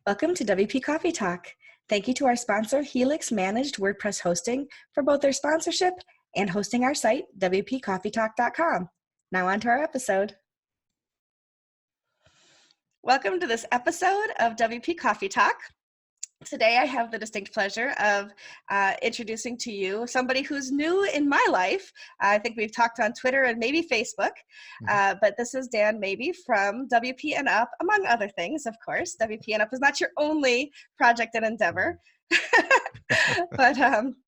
Welcome to WP Coffee Talk. Thank you to our sponsor, Helix Managed WordPress Hosting, for both their sponsorship and hosting our site, WPCoffeeTalk.com. Now on to our episode. Welcome to this episode of WP Coffee Talk. Today I have the distinct pleasure of introducing to you somebody who's new in my life. I think we've talked on Twitter and maybe Facebook, but this is Dan Maby from WP&UP, among other things, of course. WP&UP is not your only project and endeavor, but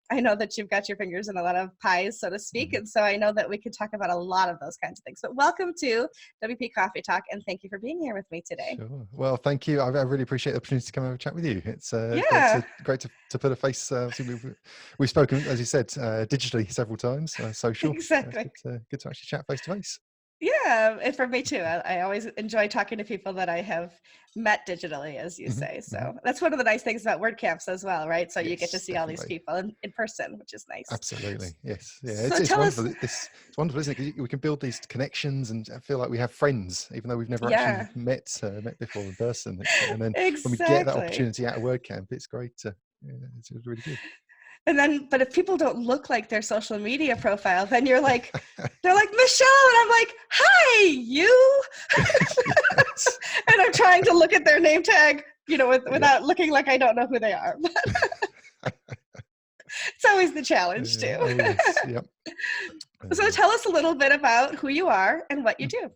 I know that you've got your fingers in a lot of pies, so to speak, and so I know that we could talk about a lot of those kinds of things. But welcome to WP Coffee Talk, and thank you for being here with me today. Sure. Well, thank you. I really appreciate the opportunity to come and have a chat with you. It's great to put a face. We've spoken, as you said, digitally several times, social. Exactly. Good to actually chat face to face. Yeah, and for me too. I always enjoy talking to people that I have met digitally, as you say. So that's one of the nice things about WordCamps as well, right? So you get to see all these people in person, which is nice. Absolutely, yes. Yeah, So it's wonderful. It's wonderful, isn't it? 'Cause we can build these connections and feel like we have friends, even though we've never actually met before in person. And then when we get that opportunity at a WordCamp, it's great. It's really good. And then, but if people don't look like their social media profile, then you're like, they're like, Michelle, and I'm like, hi, you. And I'm trying to look at their name tag, without looking like I don't know who they are. It's always the challenge too. Oh, yes. Yep. So tell us a little bit about who you are and what you do.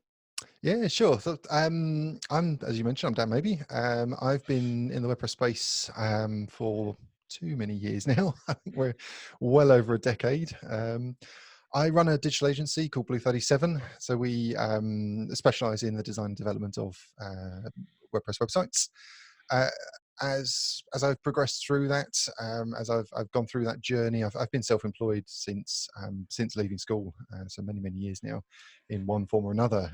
Yeah, sure. So, I'm, as you mentioned, I'm Dan Maby. I've been in the WordPress space for too many years now. I think we're well over a decade. I run a digital agency called Blue 37. So we specialize in the design and development of WordPress websites. As I've progressed through that, as I've gone through that journey, I've been self-employed since leaving school, so many years now, in one form or another.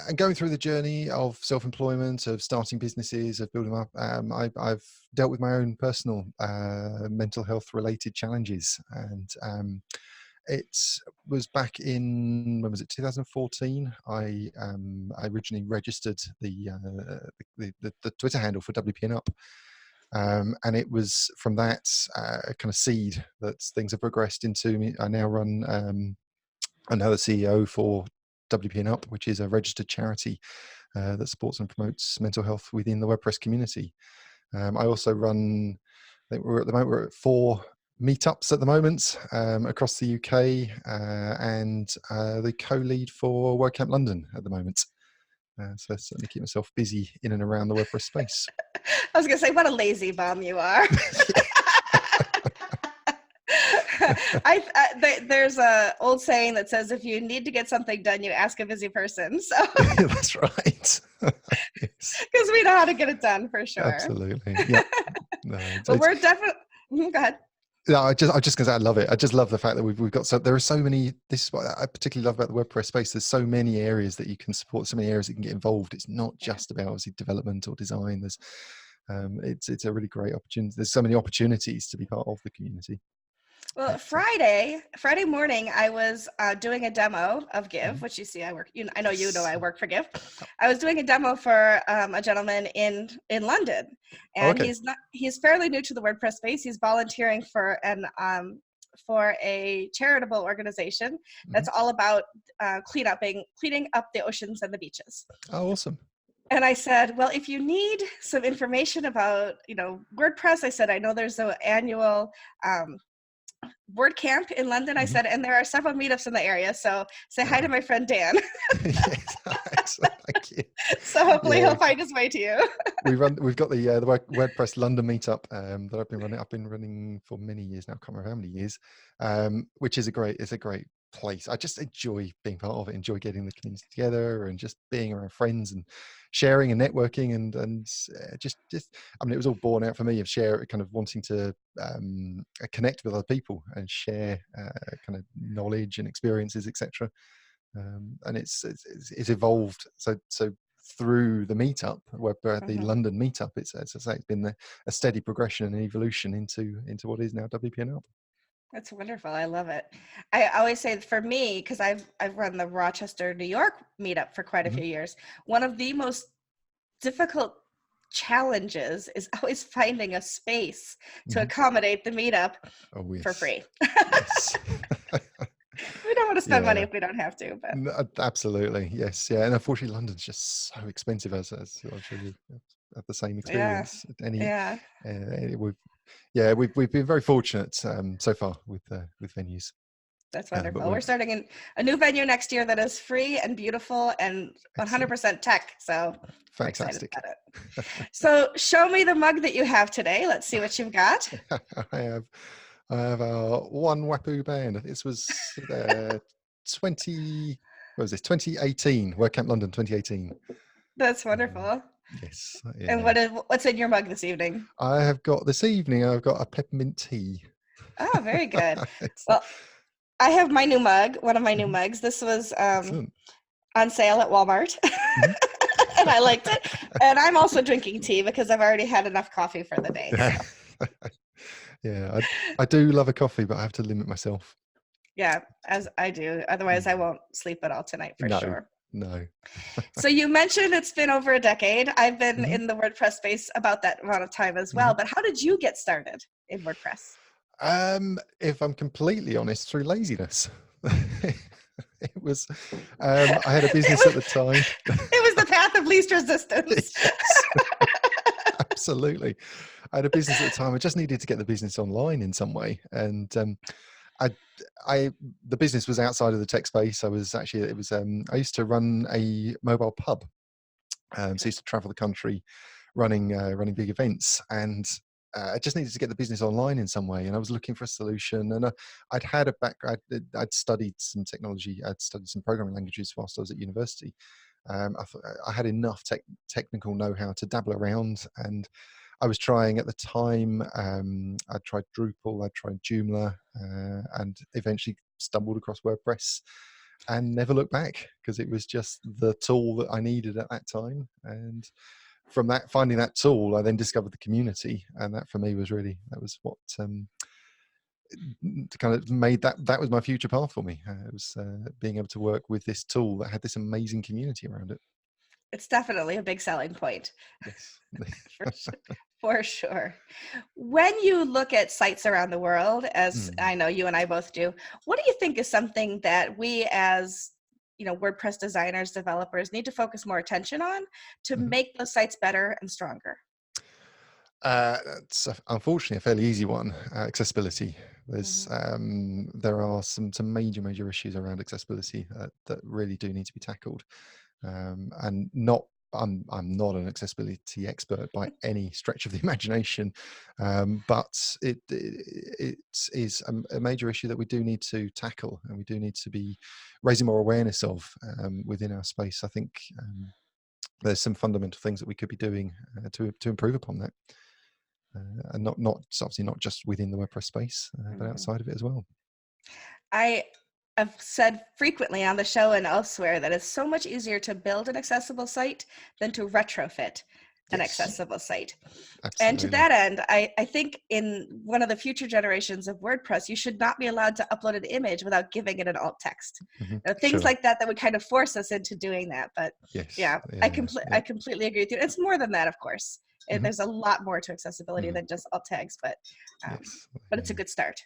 And going through the journey of self-employment, of starting businesses, of building up, I've dealt with my own personal mental health related challenges. And it was back in, when was it, 2014, I originally registered the Twitter handle for WP&UP. And it was from that kind of seed that things have progressed into me. I now run, I'm now the CEO for WP&UP, which is a registered charity that supports and promotes mental health within the WordPress community. I also run, I think we're at 4 meetups at the moment across the UK, and the co-lead for WordCamp London at the moment. So I certainly keep myself busy in and around the WordPress space. I was going to say, what a lazy bum you are. There's a old saying that says, if you need to get something done, you ask a busy person. So that's right. Because we know how to get it done for sure. Absolutely. Yeah. No, but we're definitely, go ahead. Yeah, I just gonna say I love it. I just love the fact that we've got there are so many. This is what I particularly love about the WordPress space. There's so many areas that you can support, so many areas that you can get involved. It's not just about obviously development or design. There's it's a really great opportunity. There's so many opportunities to be part of the community. Well, Friday morning, I was doing a demo of Give, which you see I work. I know I work for Give. I was doing a demo for a gentleman in London, and he's fairly new to the WordPress space. He's volunteering for a charitable organization that's all about cleaning up the oceans and the beaches. Oh, awesome. And I said, well, if you need some information about WordPress, I said, I know there's an annual WordCamp in London, I said, and there are several meetups in the area. So say hi to my friend Dan. Yes, excellent, thank you. So hopefully he'll find his way to you. We've got the WordPress London meetup that I've been running. I've been running for many years now. I can't remember how many years. Which is a great place. I just enjoy being part of it. Enjoy getting the community together and just being around friends and sharing and networking and just I mean, it was all born out for me of kind of wanting to connect with other people and share kind of knowledge and experiences, etc. And it's evolved so through the meetup, the London meetup. It's as I say, it's been a steady progression and evolution into what is now WP&UP. That's wonderful. I love it. I always say for me, because I've run the Rochester, New York meetup for quite a few years, one of the most difficult challenges is always finding a space to Hmm. accommodate the meetup Oh for yes, free. yes. We don't want to spend money Yeah. if we don't have to, but Absolutely, yes, yeah, and unfortunately, London's just so expensive, as I'm sure you have the same yeah, experience. Any, yeah, we've yeah, we've been very fortunate so far with venues, that's but wonderful. we're We're starting a new venue next year that is free and beautiful and excellent, 100% tech. So we're excited fantastic. about it. So show me the mug that you have today. Let's see what you've got. I have I have one Wapu band. This was 20. What was this? 2018. WordCamp London 2018. That's Um, wonderful. yes, And yeah. what's in your mug this evening? I have got this evening. I've got a peppermint tea. Oh, very good. It's, Well, I have my new mug, one of my new mhm, mugs. This was excellent. on sale at Walmart, Mhm. and I liked it. And I'm also drinking tea because I've already had enough coffee for the day. So, Yeah, I do love a coffee, but I have to limit myself. yeah, as I do. Otherwise, I Mm. won't sleep at all tonight for No, sure. no. So you mentioned it's been over a decade. I've been Mhm. in the WordPress space about that amount of time as well. Mhm. But how did you get started in WordPress? If I'm completely honest, through laziness. It was, I had a It business at was the time. it was the path of least resistance. Yes, absolutely. I had a business at the time. I just needed to get the business online in some way, and I, the business was outside of the tech space. I was actually, it was, I used to run a mobile pub. So I used to travel the country, running big events, and I just needed to get the business online in some way. And I was looking for a solution. And I'd had a background. I'd studied some technology. I'd studied some programming languages whilst I was at university. I thought I had enough technical know-how to dabble around, and I was trying at the time. I tried Drupal, I tried Joomla, and eventually stumbled across WordPress, and never looked back because it was just the tool that I needed at that time. And from that, finding that tool, I then discovered the community, and that for me was really, that was what kind of made that was my future path for me. It was being able to work with this tool that had this amazing community around it. It's definitely a big selling point. Yes. for sure. For sure. When you look at sites around the world, as Mm, I know you and I both do, what do you think is something that we as WordPress designers, developers need to focus more attention on to mhm. make those sites better and stronger? It's unfortunately a fairly easy one. Accessibility. Hmm. There are some major issues around accessibility that really do need to be tackled, and not. I'm not an accessibility expert by any stretch of the imagination, but it is a major issue that we do need to tackle, and we do need to be raising more awareness of within our space. I think there's some fundamental things that we could be doing to improve upon that. And not obviously not just within the WordPress space, but Hmm. outside of it as well. I have said frequently on the show and elsewhere that it's so much easier to build an accessible site than to retrofit an Yes, accessible site. And to absolutely. that end, I think in one of the future generations of WordPress, you should not be allowed to upload an image without giving it an alt text. Hmm. Things Sure. like that would kind of force us into doing that. But Yes. yeah, Yeah. I Yeah. completely agree with you. It's more than that, of course. Hmm. There's a lot more to accessibility Mm. than just alt tags, um, Yes. but it's a Yeah. good start.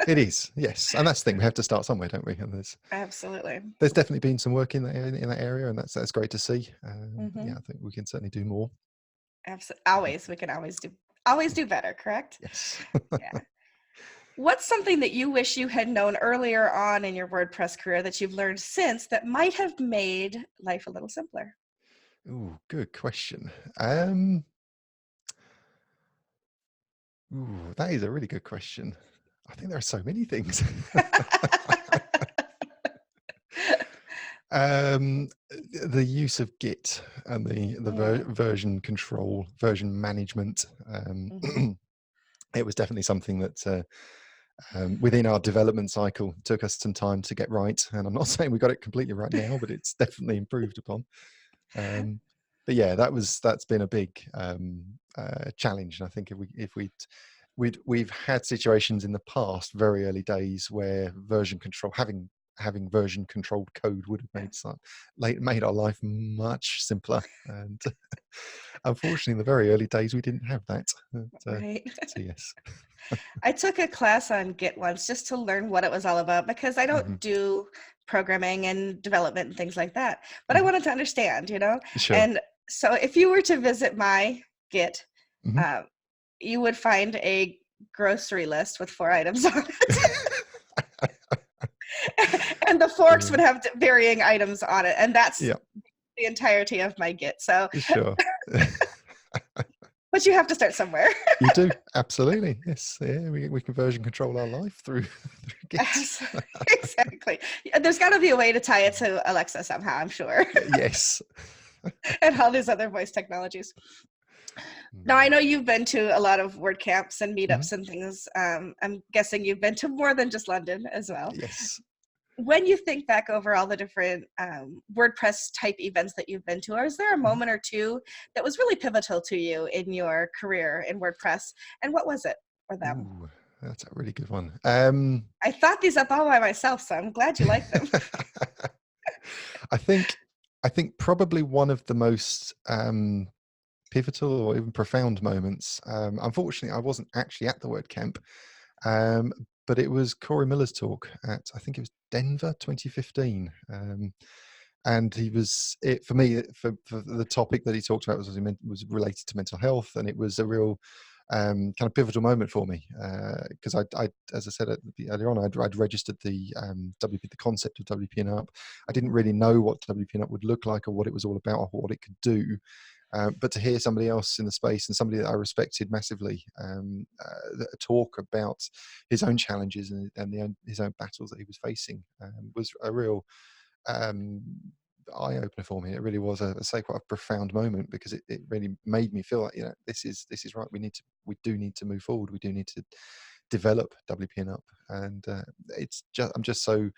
It is. Yes, and that's the thing. We have to start somewhere, don't we? And Absolutely. there's definitely been some work in that area, and that's great to see. But yeah, Hmm. I think we can certainly do more. Absolutely. Always, we can always do better. Correct? Yes. Yeah. What's something that you wish you had known earlier on in your WordPress career that you've learned since that might have made life a little simpler? Ooh, good question. Um, that is a really good question. I think there are so many things. Um, the use of Git and the Mm, version control, version management. mhm. It was definitely something that within our development cycle took us some time to get right. And I'm not saying we got it completely right now, but it's definitely improved upon. Um, but yeah, that's been a big challenge. And I think if we've had situations in the past, very early days, where version control, having having version controlled code would have made our life much simpler. And unfortunately, in the very early days, we didn't have that. Right. So yes. I took a class on Git once just to learn what it was all about because I Hmm. don't do programming and development and things like that, but I Hmm. wanted to understand, you know? Sure. And so if you were to visit my Git, Hmm. um, you would find a grocery list with 4 items on it. And the forks would Brilliant. have varying items on it. And that's Yeah, the entirety of my Git. So, sure. but you have to start somewhere. You do, absolutely. Yes, yeah, we can version control our life through through Git. Exactly. There's got to be a way to tie it to Alexa somehow, I'm sure, Yes. and all these other voice technologies. Now, I know you've been to a lot of WordCamps and Mhm. meetups and things. I'm guessing you've been to more than just London as well. Yes. When you think back over all the different WordPress type events that you've been to, or is there a Mhm. moment or two that was really pivotal to you in your career in WordPress? And what was it for them? Ooh, that's a really good one. I thought these up all by myself, so I'm glad you like them. I think I think probably one of the most pivotal or even profound moments. Unfortunately, I wasn't actually at the WordCamp, um, but it was Corey Miller's talk at, I think it was Denver 2015. And he was it for me for the topic that he talked about was related to mental health, and it was a real kind of pivotal moment for me because I, as I said earlier on, I'd registered the the concept of WP&UP. I didn't really know what WP&UP would look like or what it was all about or what it could do. But to hear somebody else in the space and somebody that I respected massively talk about his own challenges and his own battles that he was facing was a real um, eye opener for me. It really was a say quite a profound moment because it really made me feel like, you know, this is right. We do need to move forward. We do need to develop WP&UP, and I'm just so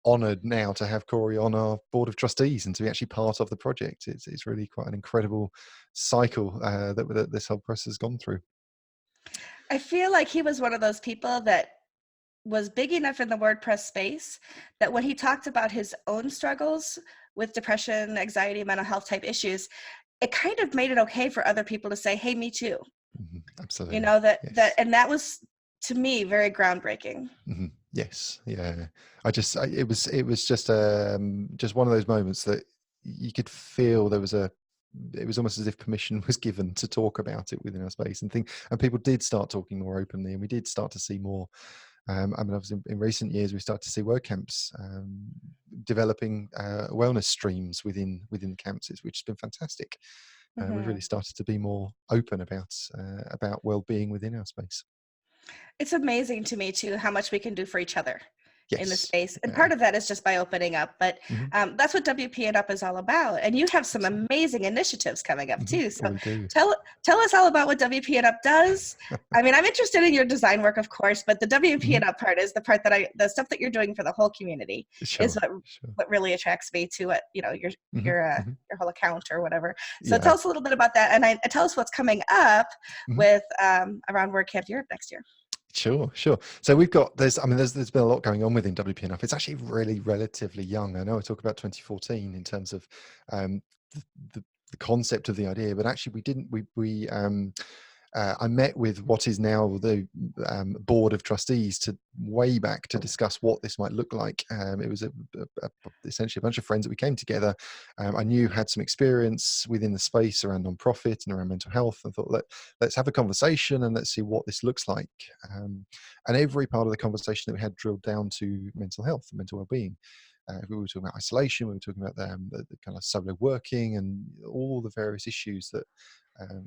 honoured now to have Corey on our board of trustees and to be actually part of the project. It's really quite an incredible cycle that this whole process has gone through. I feel like he was one of those people that was big enough in the WordPress space that when he talked about his own struggles with depression, anxiety, mental health type issues, it kind of made it okay for other people to say, "Hey, me too." Mhm. You Absolutely, know, that yes. and that was to me very groundbreaking. Mhm. Yes, yeah. It was just one of those moments that you could feel there was a. It was almost as if permission was given to talk about it within our space and people did start talking more openly, and we did start to see more. I mean, obviously, in recent years, we started to see WordCamps developing wellness streams within the campuses, which has been fantastic. We've really Mhm. started to be more open about well-being within our space. It's amazing to me too how much we can do for each other in the Yes, space, and yeah. part of that is just by opening up, but Hmm. that's what WP and Up is all about, and you have some Absolutely. amazing initiatives coming up Hmm. too, so We do. tell tell us all about what WP and Up does. I mean, I'm interested in your design work, of course, but the WP Hmm. and Up part is the part the stuff that you're doing for the whole community is Sure, sure. what really attracts me to it, you know, Hmm. Hmm. your whole account or whatever. So tell Yeah. us a little bit about that, and tell us what's coming up Mhm. with around WordCamp Europe next year. Sure, sure. So we've got I mean, there's been a lot going on within WPNF. It's actually really relatively young. I know I talk about 2014 in terms of um, the, the concept of the idea, but actually we didn't. I met with what is now the board of trustees to way back to discuss what this might look like. It was essentially a bunch of friends that we came together. I knew had some experience within the space around nonprofit and around mental health, and thought let's have a conversation and let's see what this looks like. And every part of the conversation that we had drilled down to mental health and mental well-being. We were talking about isolation, we were talking about the kind of solo working and all the various issues that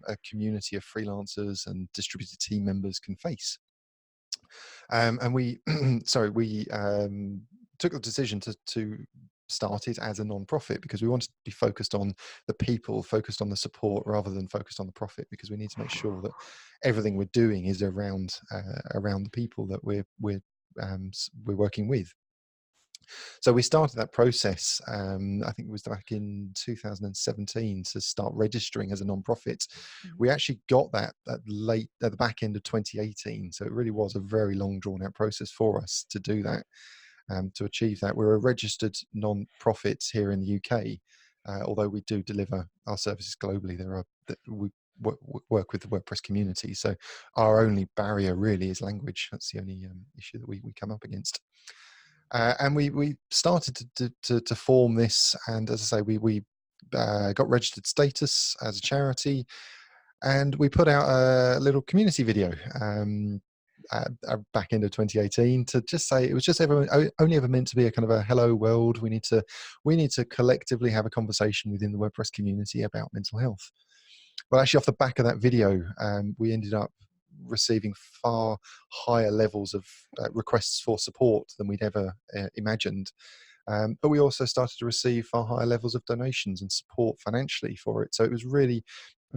a community of freelancers and distributed team members can face. And we, sorry, we took the decision to start it as a non-profit because we wanted to be focused on the people, focused on the support rather than focused on the profit, because we need to make sure that everything we're doing is around the people that we're working with. So we started that process. I think it was back in 2017 to start registering as a non-profit. Mhm. We actually got that at the back end of 2018. So it really was a very long, drawn-out process for us to do that. to achieve that. We're a registered non-profit here in the UK, although we do deliver our services globally. We work with the WordPress community, so our only barrier really is language. That's the only issue that we come up against. And we started to form this, and as I say, we got registered status as a charity, and we put out a little community video back end of 2018 to just say it was just only ever meant to be a kind of a hello world. We need to collectively have a conversation within the WordPress community about mental health. Well, actually, off the back of that video, we ended up receiving far higher levels of requests for support than we'd ever imagined. But we also started to receive far higher levels of donations and support financially for it. So it was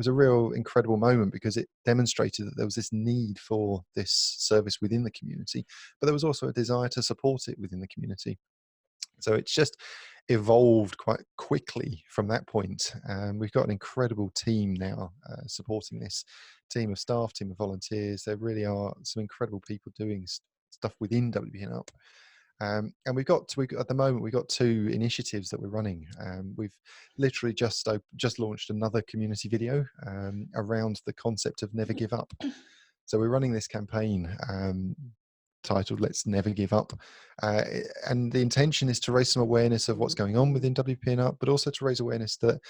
a real incredible moment, because it demonstrated that there was this need for this service within the community, but there was also a desire to support it within the community. So it's just evolved quite quickly from that point. We've got an incredible team now supporting this, team of staff, team of volunteers. There really are some incredible people doing stuff within WP&UP. And at the moment, we've got 2 initiatives that we're running. We've literally just launched another community video around the concept of never give up. So we're running this campaign titled "Let's Never Give Up," and the intention is to raise some awareness of what's going on within WP&UP, but also to raise awareness that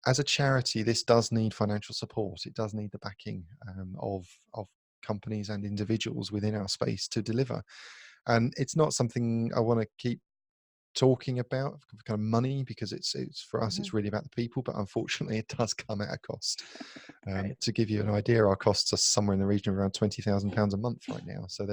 as a charity, this does need financial support. It does need the backing of companies and individuals within our space to deliver. And it's not something I want to keep talking about, kind of money, because it's for us, it's really about the people, but unfortunately it does come at a cost. Right. To give you an idea, our costs are somewhere in the region of around £20,000 a month right now. So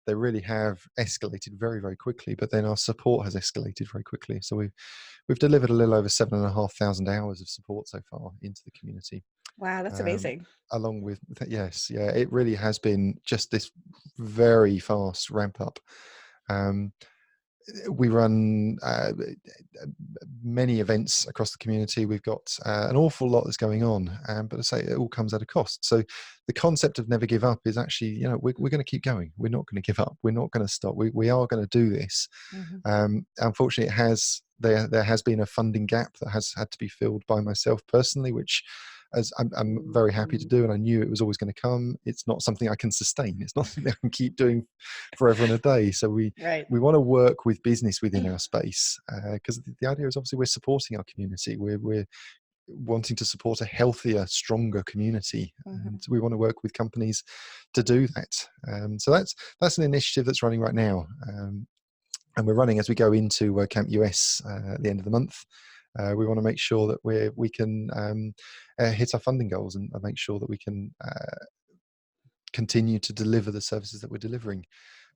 they really have escalated very, very quickly, but then our support has escalated very quickly. So we've delivered a little over 7,500 hours of support so far into the community. Wow, that's amazing. Along with, yes, yeah, it really has been just this very fast ramp up. We run many events across the community. We've got an awful lot that's going on, but I say it all comes at a cost. So the concept of never give up is actually, we're going to keep going. We're not going to give up. We're not going to stop. We are going to do this. Unfortunately, there has been a funding gap that has had to be filled by myself personally, which as I'm very happy to do, and I knew it was always going to come. It's not something I can sustain. It's not something I can keep doing forever and a day. So we want to work with business within our space, because the idea is obviously we're supporting our community. We're wanting to support a healthier, stronger community, and we want to work with companies to do that. So that's an initiative that's running right now, and we're running as we go into Camp US at the end of the month. We want to make sure that we can hit our funding goals and make sure that we can continue to deliver the services that we're delivering.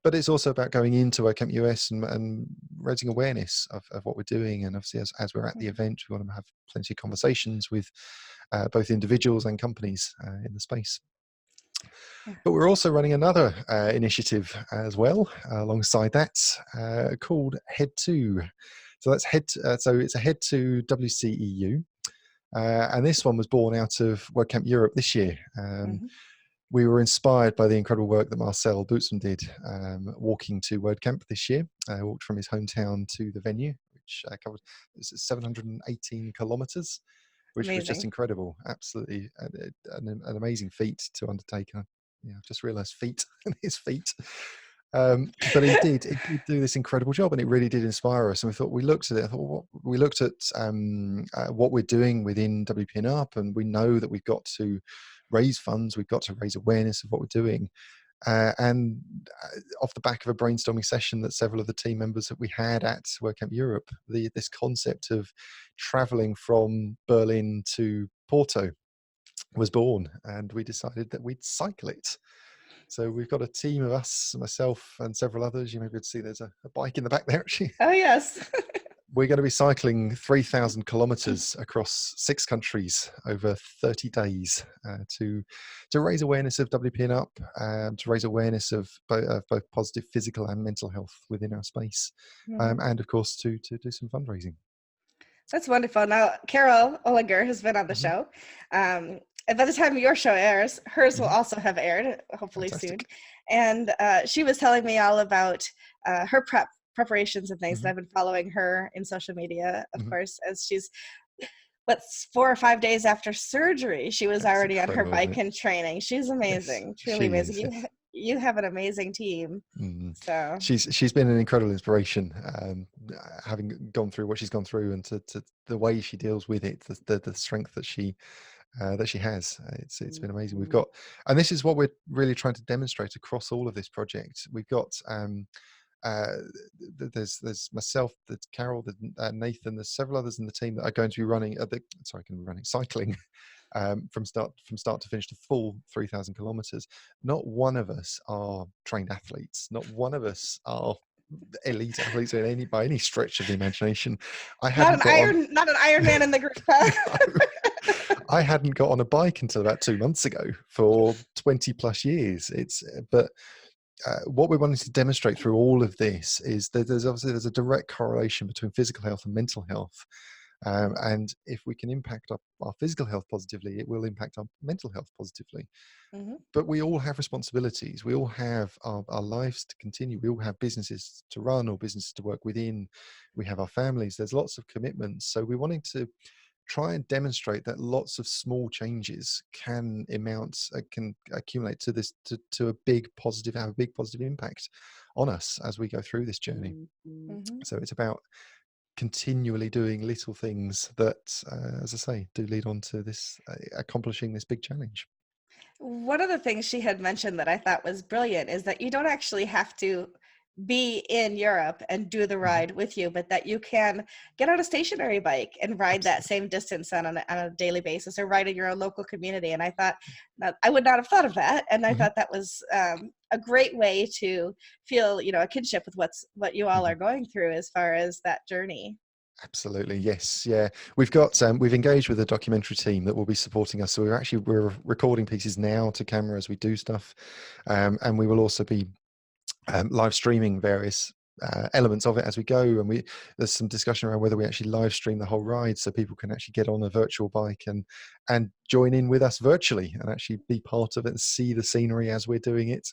But it's also about going into Camp US and raising awareness of what we're doing. And obviously, as we're at the event, we want to have plenty of conversations with both individuals and companies in the space. But we're also running another initiative as well alongside that, called Head to. So that's so it's a Head to WCEU, and this one was born out of WordCamp Europe this year. We were inspired by the incredible work that Marcel Bootsman did walking to WordCamp this year. Walked from his hometown to the venue, which covered 718 kilometers, which was just incredible. Absolutely an amazing feat to undertake. I've just realized feet and his feet. But it did do this incredible job, and it really did inspire us. And we looked at it. We looked at what we're doing within WP&UP, and we know that we've got to raise funds. We've got to raise awareness of what we're doing. And off the back of a brainstorming session that several of the team members that we had at WordCamp Europe, this concept of traveling from Berlin to Porto was born, and we decided that we'd cycle it. So we've got a team of us, myself and several others. You may be able to see there's a bike in the back there, actually. Oh, yes. We're going to be cycling 3,000 kilometers across 6 countries over 30 days to raise awareness of WP&UP, to raise awareness of both positive physical and mental health within our space, and of course to do some fundraising. That's wonderful. Now, Carol Ollinger has been on the show. And by the time your show airs, hers will also have aired, hopefully soon. And she was telling me all about her prep preparations and things. And Hmm. I've been following her in social media, of Hmm. course, as she's, what's 4 or 5 days after surgery, she was It's already on her incredible, isn't bike it? and training. She's Yes, amazing, truly she amazing. is. Yes. You have an amazing team. Mm. So She's been an incredible inspiration, having gone through what she's gone through, and to the way she deals with it, the strength that she has. It's been amazing. We've got, and this is what we're really trying to demonstrate across all of this project. We've got uh, there's myself, there's Carol, there's Nathan, there's several others in the team that are going to be running can be running cycling from start to finish, the full 3,000 kilometers. Not one of us are trained athletes. Not one of us are elite athletes by any stretch of the imagination. I hadn't got on. not an Iron Man in the group, huh? No, I hadn't got on a bike until about 2 months ago for 20 plus years. But what we're wanting to demonstrate through all of this is that there's a direct correlation between physical health and mental health. And if we can impact our physical health positively, it will impact our mental health positively. Mm-hmm. But we all have responsibilities. We all have our lives to continue. We all have businesses to run or businesses to work within. We have our families. There's lots of commitments. So we're wanting to try and demonstrate that lots of small changes can accumulate to a big positive, have a big positive impact on us as we go through this journey. Mm-hmm. So it's about continually doing little things that, as I say, do lead on to this accomplishing this big challenge. One of the things she had mentioned that I thought was brilliant is that you don't actually have to be in Europe and do the Mhm. ride with you, but that you can get on a stationary bike and ride that Absolutely. same distance on a daily basis, or ride in your own local community. And I thought that I would not have thought of that. And I Mhm. thought that was a great way to feel, a kinship with what you all Mhm. are going through as far as that journey. Absolutely, yes, yeah. We've engaged with a documentary team that will be supporting us. So we're recording pieces now to camera as we do stuff, and we will also be live streaming various elements of it as we go. And there's some discussion around whether we actually live stream the whole ride, so people can actually get on a virtual bike and join in with us virtually and actually be part of it and see the scenery as we're doing it.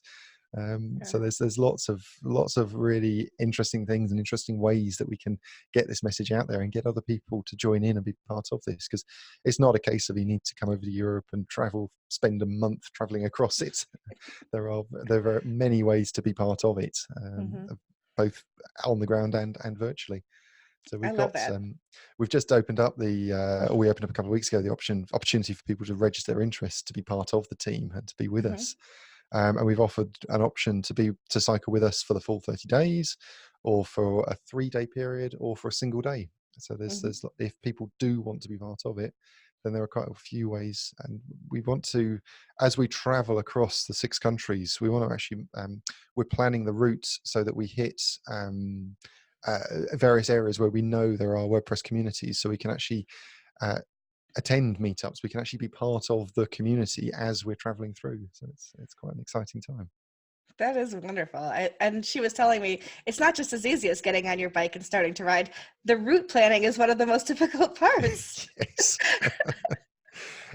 So there's lots of really interesting things and interesting ways that we can get this message out there and get other people to join in and be part of this, because it's not a case of you need to come over to Europe and spend a month traveling across it. There are many ways to be part of it, Mm-hmm. both on the ground and virtually. So I love that. we've just opened up or we opened up a couple of weeks ago the opportunity for people to register their interest to be part of the team and to be with Mm-hmm. us. And we've offered an option to cycle with us for the full 30 days, or for a 3-day period, or for a single day. So Mm-hmm. if people do want to be part of it, then there are quite a few ways. And we want to, as we travel across the 6 countries, we want to actually, we're planning the routes so that we hit various areas where we know there are WordPress communities, so we can actually uh, attend meetups. We can actually be part of the community as we're traveling through. So it's quite an exciting time. That is wonderful. And she was telling me it's not just as easy as getting on your bike and starting to ride. The route planning is one of the most difficult parts. Yes.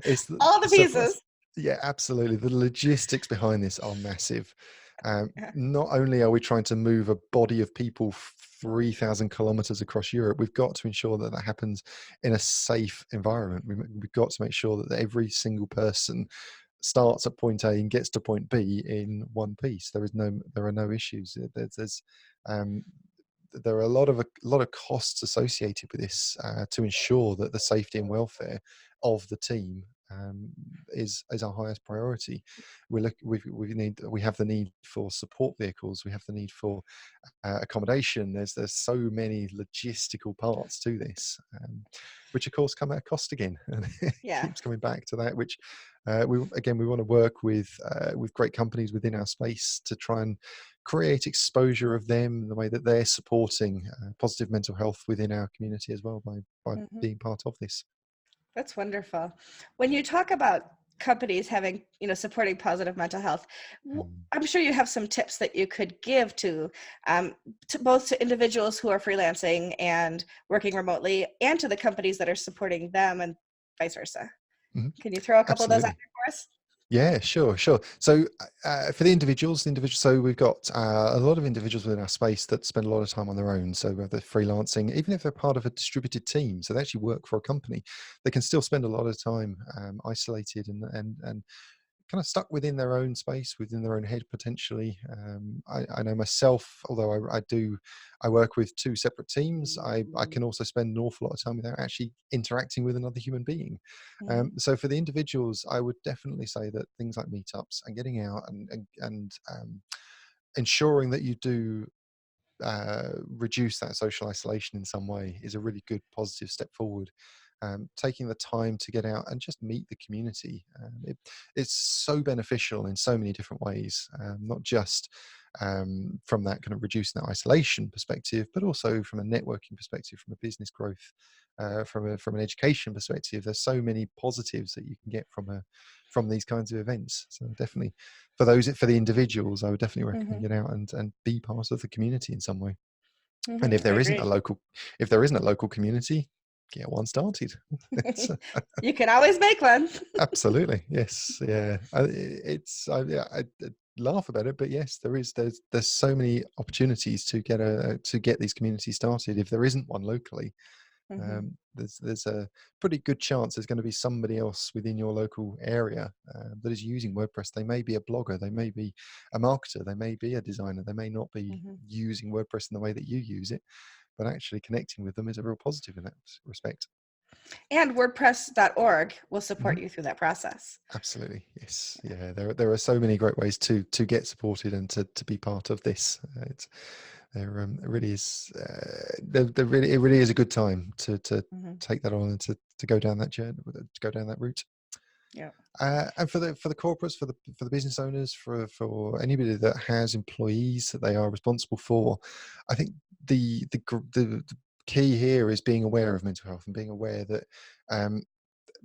It's All the so for us, pieces. yeah, absolutely. The logistics behind this are massive. Yeah. Not only are we trying to move a body of people 3,000 kilometers across Europe, we've got to ensure that happens in a safe environment. We've got to make sure that every single person starts at point A and gets to point B in one piece. There are no issues. Um, there are a lot of costs associated with this, to ensure that the safety and welfare of the team is our highest priority. We have the need for support vehicles. We have the need for accommodation. There's so many logistical parts to this, which of course come at a cost again, and it Yeah. keeps coming back to that. Which we want to work with great companies within our space to try and create exposure of them in the way that they're supporting positive mental health within our community as well by Mhm. being part of this. That's wonderful. When you talk about companies having, supporting positive mental health, Mm. I'm sure you have some tips that you could give to both to individuals who are freelancing and working remotely, and to the companies that are supporting them, and vice versa. Mhm. Can you throw a couple of those out Absolutely. there for us? Yeah, sure. So for the individuals, so we've got a lot of individuals within our space that spend a lot of time on their own. So whether they're freelancing, even if they're part of a distributed team, so they actually work for a company, they can still spend a lot of time isolated and kind of stuck within their own space, within their own head potentially. I know myself, although I work with two separate teams, I can also spend an awful lot of time without actually interacting with another human being. Mm-hmm. So for the individuals, I would definitely say that things like meetups and getting out and ensuring that you do reduce that social isolation in some way is a really good positive step forward. Taking the time to get out and just meet the community, it's so beneficial in so many different ways, not just from that kind of reducing that isolation perspective, but also from a networking perspective, from a business growth, from an education perspective. There's so many positives that you can get from these kinds of events. So definitely for the individuals, I would definitely recommend Mm-hmm. get out and be part of the community in some way. And Mm-hmm. I agree. if there isn't a local community, get one started. It's, You can always make one. absolutely, yes, yeah. Yeah, I laugh about it, but yes, there's so many opportunities to get these communities started. If there isn't one locally, Mm-hmm. there's a pretty good chance there's going to be somebody else within your local area that is using WordPress. They may be a blogger, they may be a marketer, they may be a designer, they may not be Mm-hmm. using WordPress in the way that you use it, but actually connecting with them is a real positive in that respect. And WordPress.org will support Mhm. you through that process. Absolutely, yes, yeah. There are so many great ways to get supported and to be part of this. It really is. It really is a good time to Mm-hmm. take that on and to go down that journey, to go down that route. Yeah. And for the corporates, for the business owners, for anybody that has employees that they are responsible for, I think the key here is being aware of mental health and being aware that um,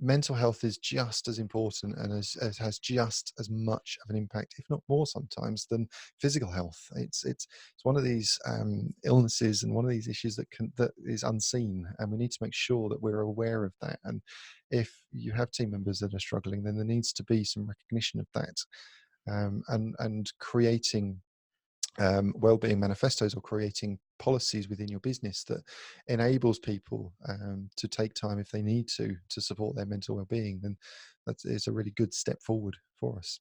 mental health is just as important and has just as much of an impact, if not more sometimes, than physical health. It's one of these illnesses and one of these issues that is unseen, and we need to make sure that we're aware of that. And if you have team members that are struggling, then there needs to be some recognition of that, and creating well-being manifestos or creating policies within your business that enables people to take time if they need to support their mental well-being, then that is a really good step forward for us.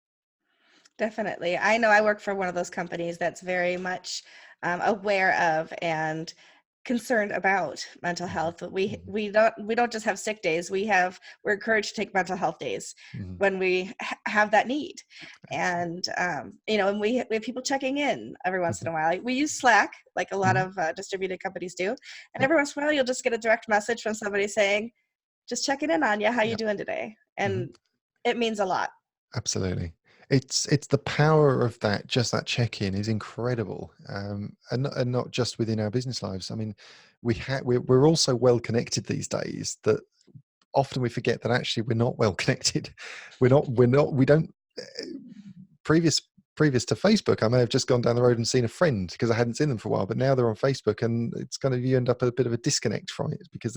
Definitely. I know I work for one of those companies that's very much aware of and concerned about mental health. We Mhm, we don't just have sick days. We're encouraged to take mental health days mhm, when we have that need. absolutely. And and we have people checking in every once in Mhm, a while. We use Slack, like a lot mhm, of distributed companies do. And yep, every once in a while, you'll just get a direct message from somebody saying, "Just checking in on you. How you yep, doing today?" mhm, And it means a lot. absolutely. It's the power of that, just that check-in is incredible, and not just within our business lives. I mean, we're also well connected these days that often we forget that actually we're not well connected. We don't uh, previous previous to Facebook, I may have just gone down the road and seen a friend because I hadn't seen them for a while, but now they're on Facebook, and it's kind of, you end up a bit of a disconnect from it because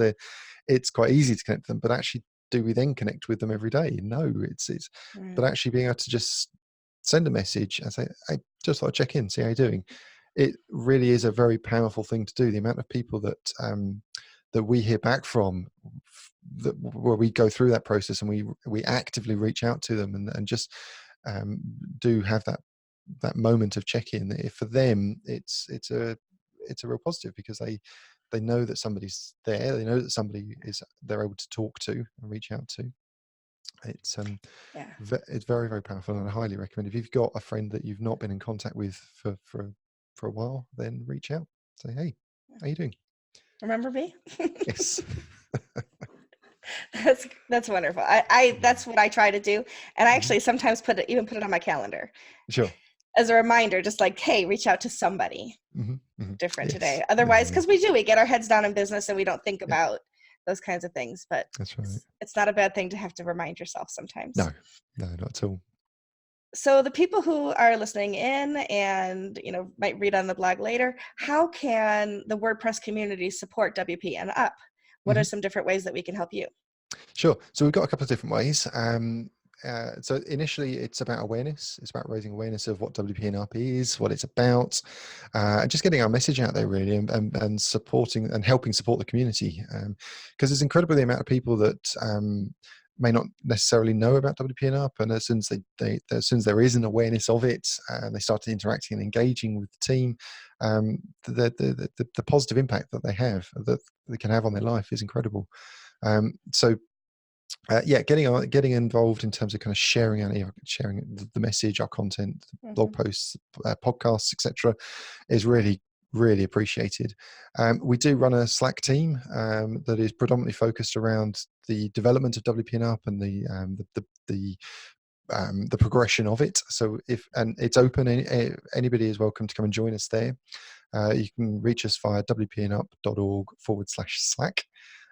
it's quite easy to connect them, but actually do we then connect with them every day? No, it's Right. but actually being able to just send a message and say, I just thought I'd check in, see how you're doing. It really is a very powerful thing to do. The amount of people that we hear back from, where we go through that process and we actively reach out to them and just um, do have that moment of check-in. For them, it's a real positive because they know that somebody's there. They know that somebody is they're able to talk to and reach out to. It's Yeah. it's very, very powerful, and I highly recommend, if you've got a friend that you've not been in contact with for a while, then reach out. Say, hey, how you doing? Remember me? Yes. That's wonderful. I Mhm. that's what I try to do, and I Mhm. actually sometimes even put it on my calendar Sure. as a reminder, just like, hey, reach out to somebody Mhm. Mhm. different Yes. today. Yeah. Otherwise, Yeah. because we get our heads down in business and we don't think Yeah. about those kinds of things. But That's right. it's not a bad thing to have to remind yourself No. sometimes. No, not at all. So the people who are listening in and might read on the blog later, how can the WordPress community support WP and Up? What are Mhm. some different ways that we can help you? Sure. So we've got a couple of different ways. So initially it's about awareness. It's about raising awareness of what WP&UP is, what it's about, and just getting our message out there really, and supporting and helping support the community. Because it's incredible the amount of people that may not necessarily know about WP&UP, and as soon as there is an awareness of it, and they start interacting and engaging with the team, the positive impact that they can have on their life is incredible. So yeah, getting involved in terms of kind of sharing the message, our content, blog Mhm. posts, podcasts, etc., is really appreciated. We do run a Slack team that is predominantly focused around the development of WP&UP and the progression of it. So and it's open, anybody is welcome to come and join us there. You can reach us via wpnup.org/Slack.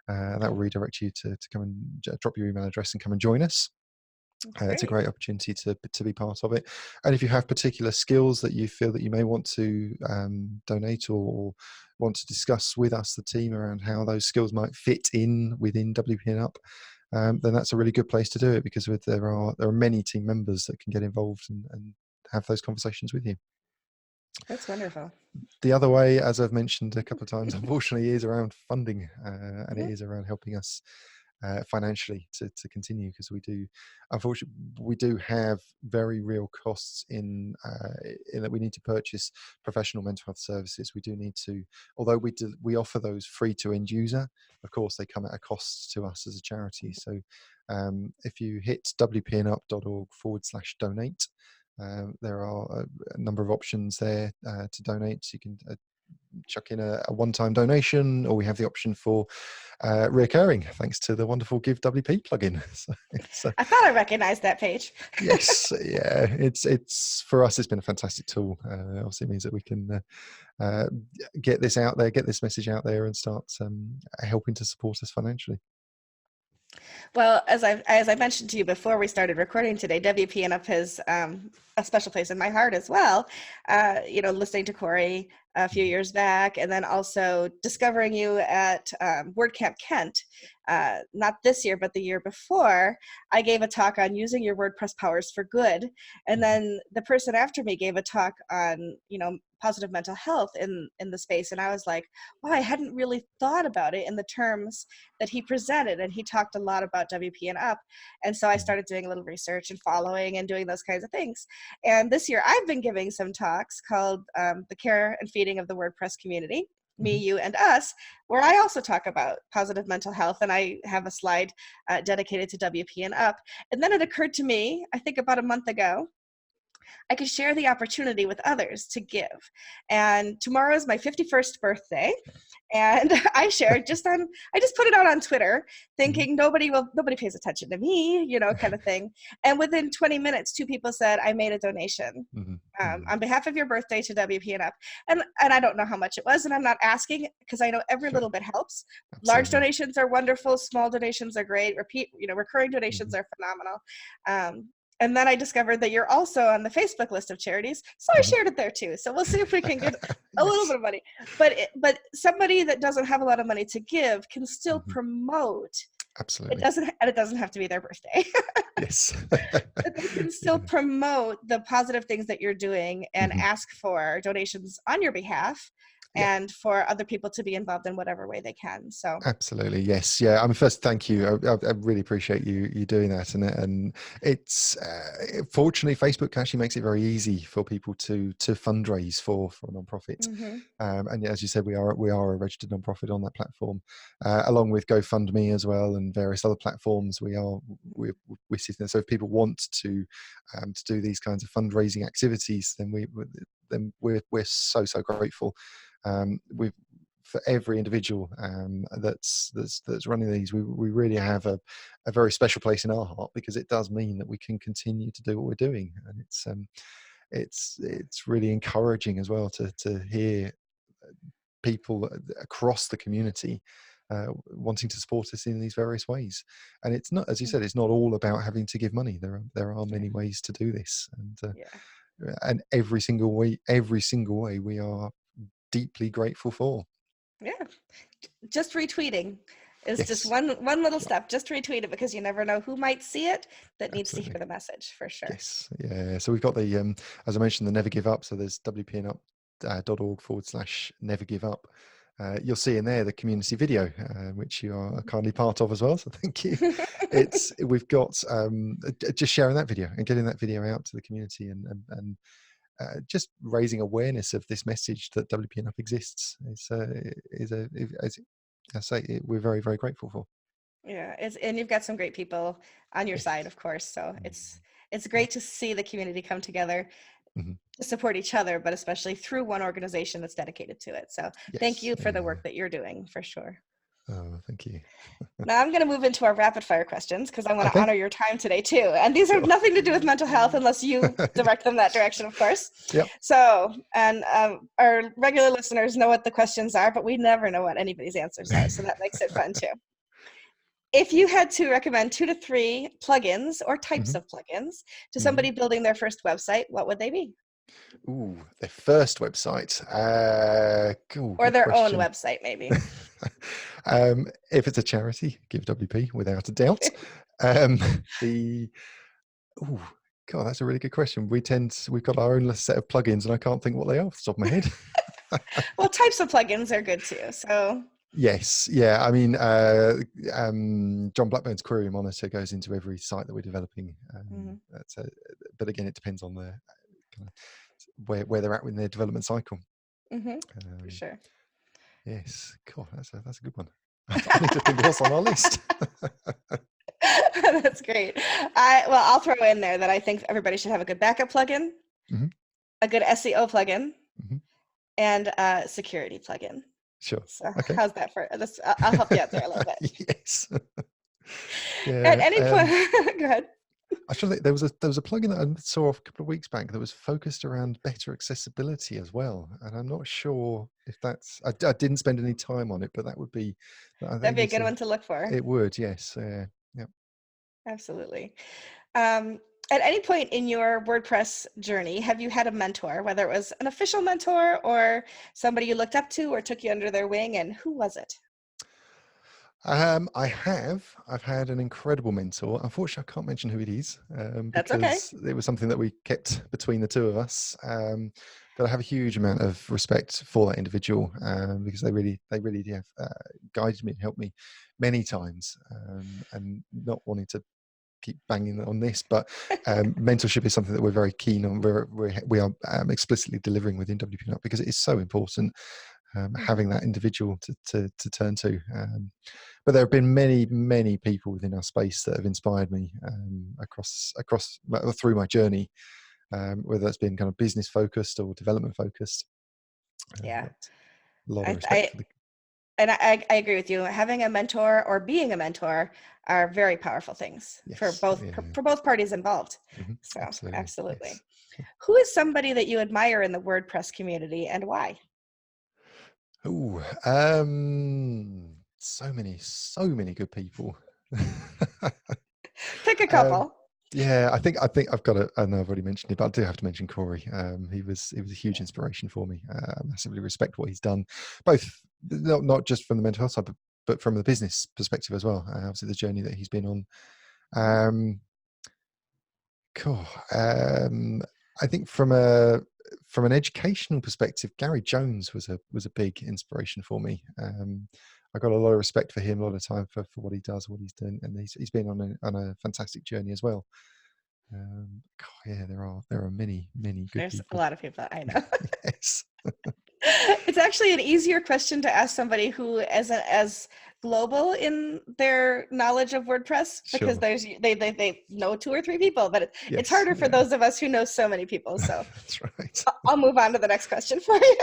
That will redirect you to come and drop your email address and come and join us. That's It's a great. great opportunity to be part of it. And if you have particular skills that you feel that you may want to donate or want to discuss with us, the team, around how those skills might fit in within WP&UP, then that's a really good place to do it, because there are many team members that can get involved and have those conversations with you. That's wonderful. The other way, as I've mentioned a couple of times, unfortunately, is around funding, and it Mhm. is around helping us financially to continue, because unfortunately, we do have very real costs in that we need to purchase professional mental health services. We do need to, although we offer those free to end user, of course, they come at a cost to us as a charity. So if you hit wpnup.org/donate, there are a number of options there to donate. So you can chuck in a one-time donation, or we have the option for reoccurring, thanks to the wonderful Give WP plugin. So it's I thought I recognized that page. yes, yeah, it's for us, it's been a fantastic tool. Obviously, it means that we can get this out there, get this message out there, and start helping to support us financially. Well, as I mentioned to you before we started recording today, WP&UP has a special place in my heart as well. Listening to Corey a few years back, and then also discovering you at WordCamp Kent, not this year, but the year before. I gave a talk on using your WordPress powers for good, and then the person after me gave a talk on positive mental health in the space, and I was like, wow, I hadn't really thought about it in the terms that he presented, and he talked a lot about WP&UP. And so I started doing a little research and following and doing those kinds of things. And this year I've been giving some talks called The Care and Feeding of the WordPress Community, Me, Mhm. You, and Us, where I also talk about positive mental health. And I have a slide dedicated to WP&UP. And then it occurred to me, I think about a month ago, I could share the opportunity with others to give. And tomorrow is my 51st birthday. And I just put it out on Twitter, Mhm. thinking nobody pays attention to me, kind of thing. And within 20 minutes, two people said, I made a donation Mhm. Mhm. on behalf of your birthday to WP&UP. And I don't know how much it was, and I'm not asking, because I know every little bit helps. Large Absolutely. donations are wonderful. Small donations are great. Recurring donations Mhm. are phenomenal. And then I discovered that you're also on the Facebook list of charities, so I Mhm. shared it there too. So we'll see if we can get a little Yes. bit of money. But somebody that doesn't have a lot of money to give can still Mhm. promote. Absolutely. It doesn't have to be their birthday. Yes. But they can still Yeah. promote the positive things that you're doing and Mhm. ask for donations on your behalf, Yeah. and for other people to be involved in whatever way they can. So Absolutely, yes, yeah. I mean, first, thank you. I really appreciate you doing that, and it's fortunately Facebook actually makes it very easy for people to fundraise for a nonprofit. mhm. And yeah, as you said, we are a registered nonprofit on that platform, along with GoFundMe as well, and various other platforms. We're sitting there. So if people want to do these kinds of fundraising activities, then we're so grateful. We've For every individual that's running these, we really have a very special place in our heart, because it does mean that we can continue to do what we're doing, and it's really encouraging as well to hear people across the community wanting to support us in these various ways. And it's not, as you said, it's not all about having to give money. There are Yeah, many ways to do this, yeah, and every single way we are deeply grateful for. yeah. Just retweeting It's just Yes. one little Yeah. step. Just retweet it because you never know who might see it that needs to hear Absolutely. the message for sure. Yes. Yeah. So we've got the as I mentioned, the Never Give Up. So there's WP&UP.org/never give up. You'll see in there the community video, which you are kindly part of as well. So thank you. We've got just sharing that video and getting that video out to the community and just raising awareness of this message that WP&UP exists is I say we're very, very grateful for. Yeah, and you've got some great people on your Yes. side, of course. So Mm, it's yeah. great to see the community come together Mhm. to support each other, but especially through one organization that's dedicated to it. So thank Yes. you for the Yeah. work that you're doing for sure. Oh, thank you. Now I'm going to move into our rapid fire questions because I want to Okay. honor your time today too. And these have Sure. nothing to do with mental health unless you direct them that direction, of course. Yep. So, and our regular listeners know what the questions are, but we never know what anybody's answers are. So that makes it fun too. If you had to recommend 2 to 3 plugins or types Hmm. of plugins to Hmm. somebody building their first website, what would they be? Ooh, their first website. Cool, Or good their own question. website, maybe. If it's a charity, give WP without a doubt. Um, the Ooh, God, that's a really good question. We've got our own set of plugins, and I can't think what they are off the top of my head. Well, types of plugins are good too. So, Yes, yeah. I mean, John Blackburn's Query Monitor goes into every site that we're developing. mhm, But again, it depends on the kind of where they're at in their development cycle. for Um, sure. yes, God, that's a good one. I need to think what's on our list. That's great. I'll throw in there that I think everybody should have a good backup plugin, Hmm. a good SEO plugin, Hmm. and a security plugin. Sure. So Okay. how's that for this? I'll help you out there a little bit. Yes. At Yeah. any point, go ahead. I should think there was a plugin that I saw a couple of weeks back that was focused around better accessibility as well, and I'm not sure if that's. I didn't spend any time on it, but that would be. I That'd think be a good one to look for. it would. Yes. Yeah. Absolutely. Um, at any point in your WordPress journey, have you had a mentor, whether it was an official mentor or somebody you looked up to or took you under their wing, and who was it? I've had an incredible mentor. Unfortunately, I can't mention who it is That's okay. because it was something that we kept between the two of us. But I have a huge amount of respect for that individual because they really have guided me and helped me many times. And not wanting to keep banging on this, but mentorship is something that we're very keen on. We are explicitly delivering within WP&UP because it is so important. Mhm. Having that individual to turn to. But there have been many, many people within our space that have inspired me through my journey, whether that's been kind of business focused or development focused. Yeah. But a lot of I, respect I for the and I agree with you. Having a mentor or being a mentor are very powerful things yes, yeah, for both parties involved. So absolutely, absolutely. yes. Who is somebody that you admire in the WordPress community and why? Ooh, so many good people. Pick a um, couple. Yeah, I think I've got to. I know I've already mentioned it, but I do have to mention Corey. He was a huge inspiration for me. I massively respect what he's done, both not just from the mental health side, but from the business perspective as well. Obviously, the journey that he's been on. Mhm. Um, cool. I think from an educational perspective, Gary Jones was a big inspiration for me. I got a lot of respect for him, a lot of time for what he does, what he's doing, and he's been on a fantastic journey as well. Yeah, there are many, many good There's a people. lot of people I know. Yes, It's actually an easier question to ask somebody who isn't as global in their knowledge of WordPress because sure. they know 2 or 3 people, but it's Yes, harder for yeah, those of us who know so many people. So that's right. I'll move on to the next question for you.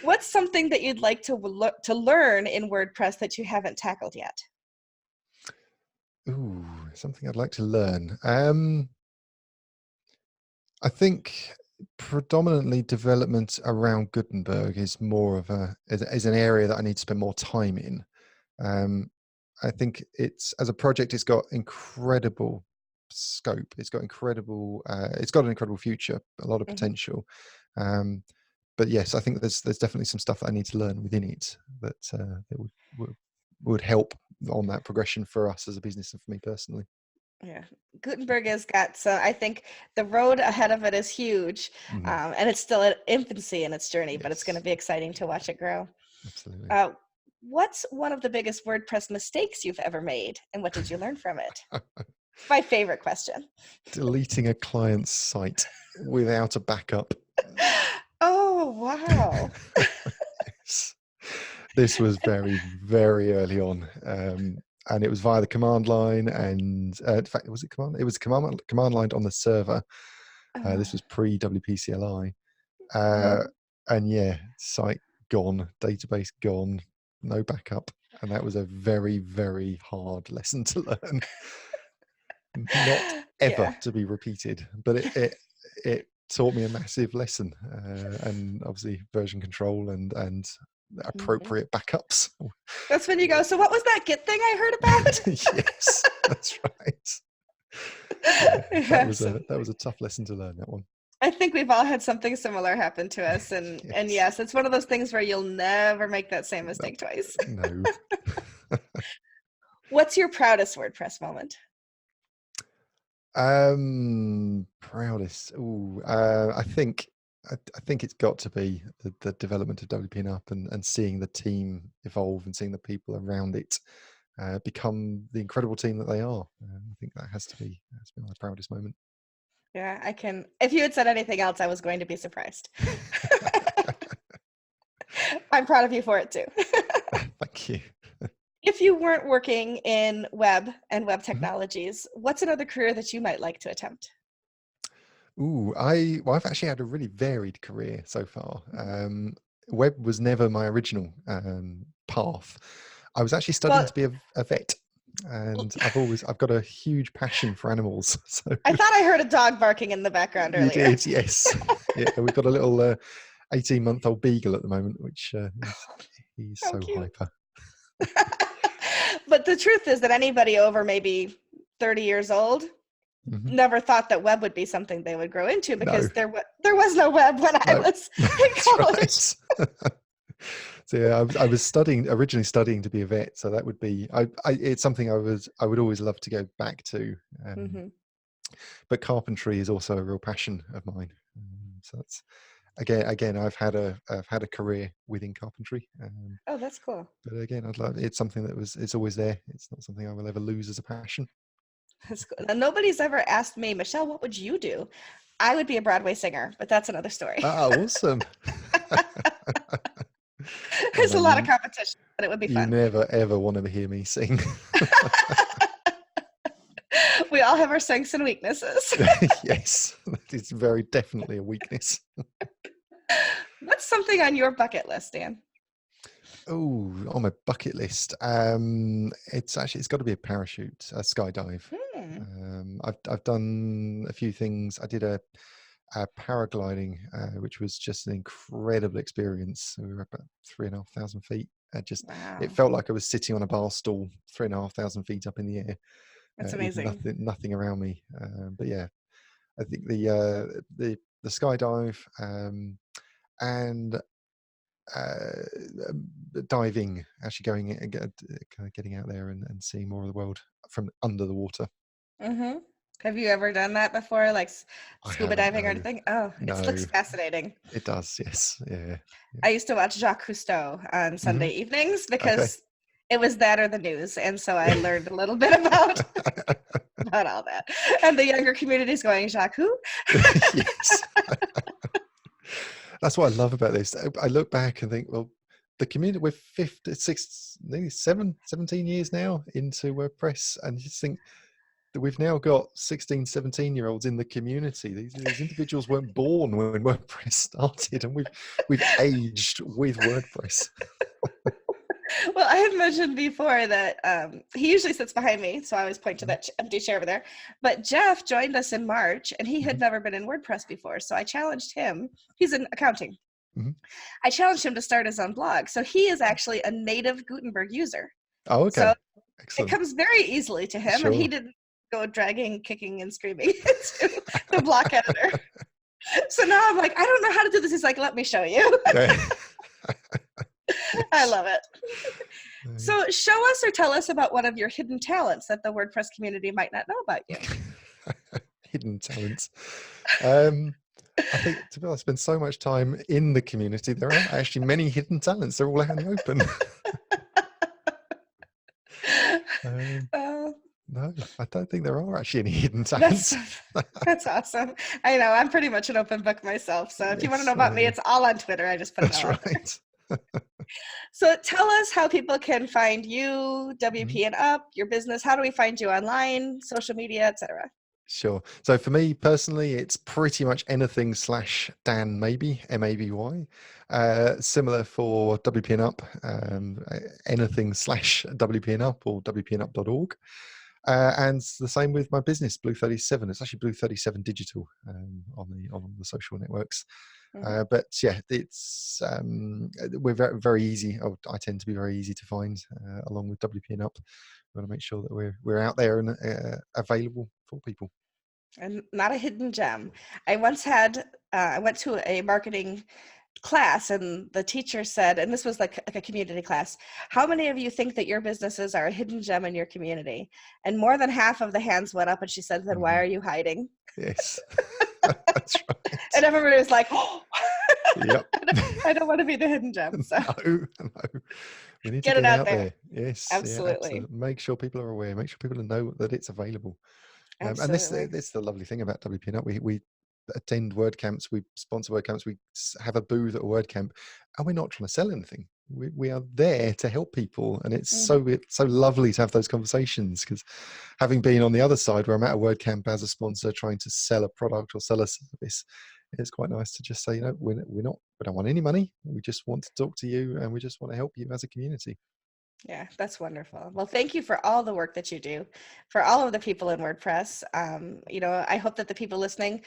What's something that you'd like to learn in WordPress that you haven't tackled yet? Ooh, something I'd like to learn. I think predominantly development around Gutenberg is more of is an area that I need to spend more time in. Um, I think it's as a project, it's got incredible scope. It's got an incredible future, a lot of Hmm. potential. Um, but yes, I think there's definitely some stuff that I need to learn within it that would help on that progression for us as a business and for me personally. Yeah, Gutenberg has got, so I think the road ahead of it is huge, Mhm. and it's still at infancy in its journey, but it's going to Yes, be exciting to watch it grow. absolutely. Uh, what's one of the biggest WordPress mistakes you've ever made, and what did you learn from it? It's my favorite question. Deleting a client's site without a backup. Oh, wow. Yes. This was very, very early on. And it was via the command line, and in fact, was it command? It was command line on the server. This was pre WPCLI, Uh-huh. and yeah, site gone, database gone, no backup, and that was a very, very hard lesson to learn. Not ever Yeah. to be repeated, but it taught me a massive lesson, and obviously version control and Mhm. appropriate backups. That's when you go, so what was that Git thing I heard about? Yes, that's right. Yeah, Yeah, so that was a tough lesson to learn, that one. I think we've all had something similar happen to us, and Yes. yes, it's one of those things where you'll never make that same No. mistake twice. No. What's your proudest WordPress moment? Proudest. Ooh, I think it's got to be the development of WP&UP and seeing the team evolve and seeing the people around it become the incredible team that they are. I think that's been my proudest moment. Yeah, I can. If you had said anything else, I was going to be surprised. I'm proud of you for it too. Thank you. If you weren't working in web and web Mhm. technologies, what's another career that you might like to attempt? Ooh, I've actually had a really varied career so far. Mhm. Web was never my original path. I was actually studying Well, to be a vet, and I've got a huge passion for animals. So I thought I heard a dog barking in the background you earlier. did, yes. Yeah, we've got a little 18-month-old beagle at the moment, which he's How so cute. hyper. But the truth is that anybody over maybe 30 years old Mhm. never thought that web would be something they would grow into No, because there was no web when I no, was in that's college. right. So yeah, I was originally studying to be a vet, so that would be it's something I would always love to go back to. Um, Hmm. but carpentry is also a real passion of mine. So that's again I've had a career within carpentry. Oh, that's cool. But again, it's something it's always there. It's not something I will ever lose as a passion. That's cool. Now, nobody's ever asked me, Michelle, what would you do? I would be a Broadway singer, but that's another story. Ah, awesome. Oh There's no, a lot of competition, but it would be you fun. never ever want to hear me sing. We all have our strengths and weaknesses. Yes, that is very definitely a weakness. What's something on your bucket list, Dan? Oh, on my bucket list, it's got to be a parachute, a skydive. Hmm. I've done a few things. I did a paragliding, which was just an incredible experience. We were up at 3,500 feet. It Wow, felt like I was sitting on a bar stool, 3,500 feet up in the air, that's with amazing. nothing around me. But yeah, I think the skydive, and uh, diving, actually going and kind of getting out there and seeing more of the world from under the water. Hmm. Have you ever done that before, like I scuba haven't, diving or no, anything? Oh, it looks no. fascinating. It does, yes, yeah, yeah. I used to watch Jacques Cousteau on Hmm. Sunday evenings Okay. because it was that or the news, and so I learned a little bit about all that. And the younger community's going, Jacques who? Yes. That's what I love about this. I look back and think, well, the community, we're 56, nearly 17 years now into WordPress, and you just think that we've now got 16, 17-year-olds in the community. These individuals weren't born when WordPress started, and we've aged with WordPress. Well, I had mentioned before that he usually sits behind me, so I always point to Mhm, that empty chair over there. But Jeff joined us in March, and he had mhm, never been in WordPress before, so I challenged him. He's in accounting. mhm. I challenged him to start his own blog. So he is actually a native Gutenberg user. Oh, So okay. it Excellent. comes very easily to him, and he Sure. didn't go dragging, kicking, and screaming into the block editor. So now I'm like, I don't know how to do this. He's like, let me show you. Yeah. I Yes. love it. So show us or tell us about one of your hidden talents that the WordPress community might not know about you. Hidden talents. I think, to be honest, I spend so much time in the community. There aren't actually many hidden talents. They're all out in the open. Uh, No, I don't think there are actually any hidden that's talents. that's awesome. I know I'm pretty much an open book myself. So if you want to know Yes, about me, it's all on Twitter. I just put it that's all out there. right. So tell us how people can find you, Mhm. WP&UP, your business. How do we find you online, social media, etc.? Sure. So for me personally, it's pretty much anything / Dan Maby, Maby. Similar for WP&UP, anything / WP&UP or WP&UP.org. And the same with my business, Blue 37. It's actually Blue 37 Digital on the social networks. Mm-hmm. But yeah, it's we're very, very easy. I tend to be very easy to find, along with WP&UP. We want to make sure that we're out there and available for people. And not a hidden gem. I once had, I went to a marketing class and the teacher said, and this was like a community class, how many of you think that your businesses are a hidden gem in your community? And more than half of the hands went up and she said, then why Mhm. are you hiding? Yes, that's right. And everybody was like, oh, Yep. I don't want to be the hidden gem. So No, no. We need to get it get out out there. there. Yes, yeah, Absolutely. absolutely. Make sure people are aware. Make sure people know that it's available. And this Absolutely. this is the lovely thing about WP&UP. We attend WordCamps. We sponsor WordCamps. We have a booth at a WordCamp, and we're not trying to sell anything. We are there to help people, and it's Mm-hmm. so lovely to have those conversations. Because having been on the other side, where I'm at a WordCamp as a sponsor, trying to sell a product or sell a service, it's quite nice to just say, we don't want any money. We just want to talk to you, and we just want to help you as a community. Yeah, that's wonderful. Well, thank you for all the work that you do, for all of the people in WordPress. I hope that the people listening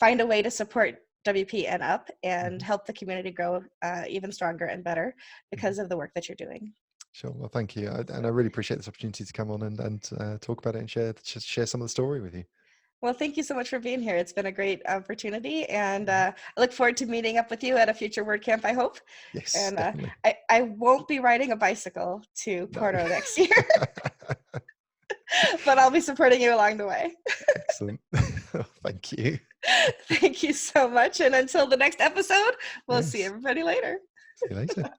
find a way to support WP&UP and Mhm, help the community grow even stronger and better mhm. because of the work that you're doing. Sure. Well, thank you, and I really appreciate this opportunity to come on and talk about it and share some of the story with you. Well, thank you so much for being here. It's been a great opportunity, and Mhm. I look forward to meeting up with you at a future WordCamp, I hope. Yes, And definitely. I won't be riding a bicycle to No. Porto next year, but I'll be supporting you along the way. Excellent. Thank you. Thank you so much. And until the next episode, we'll see Yes. everybody later. See you later.